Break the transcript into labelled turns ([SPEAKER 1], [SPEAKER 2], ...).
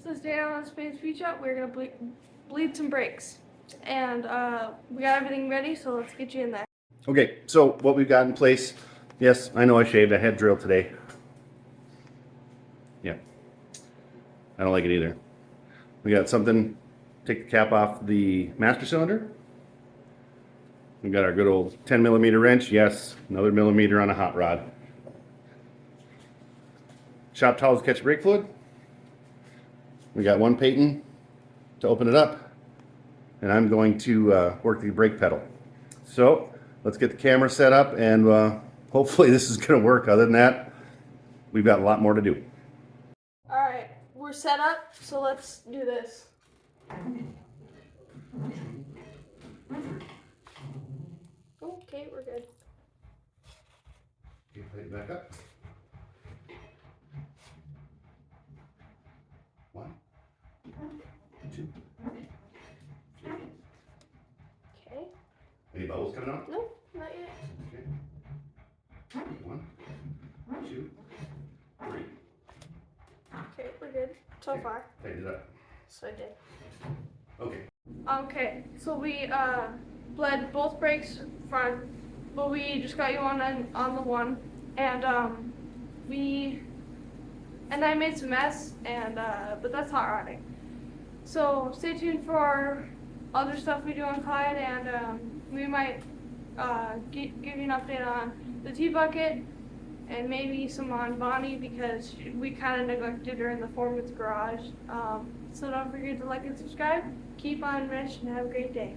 [SPEAKER 1] So today on Spain's Beach Up, we're gonna bleed some brakes, and we got everything ready. So let's get you in there.
[SPEAKER 2] Okay, so what we've got in place, yes, I know I shaved, I had drilled today. Yeah, I don't like it either. We got something, take the cap off the master cylinder. We got our good old 10 millimeter wrench, yes, another millimeter on a hot rod. Shop towels to catch brake fluid. We got one patent to open it up, and I'm going to work the brake pedal. So let's get the camera set up, and hopefully this is going to work. Other than that, we've got a lot more to do.
[SPEAKER 1] All right, we're set up, so let's do this. Okay, we're good.
[SPEAKER 2] Okay, plate back up. One, two.
[SPEAKER 1] Okay.
[SPEAKER 2] Any bubbles coming out?
[SPEAKER 1] No, not yet.
[SPEAKER 2] Okay. One, two, three.
[SPEAKER 1] Okay, we're good so far.
[SPEAKER 2] Tighten it up.
[SPEAKER 1] So I did.
[SPEAKER 2] Okay.
[SPEAKER 1] Okay, so we bled both brakes front, but we just got you on the one, and I made some mess, and but that's hot rodding. So stay tuned for other stuff we do on Clyde, and we might give you an update on the T-bucket and maybe some on Bonnie, because we kind of neglected her in the foreman's garage. So don't forget to like and subscribe. Keep on, Rich, and have a great day.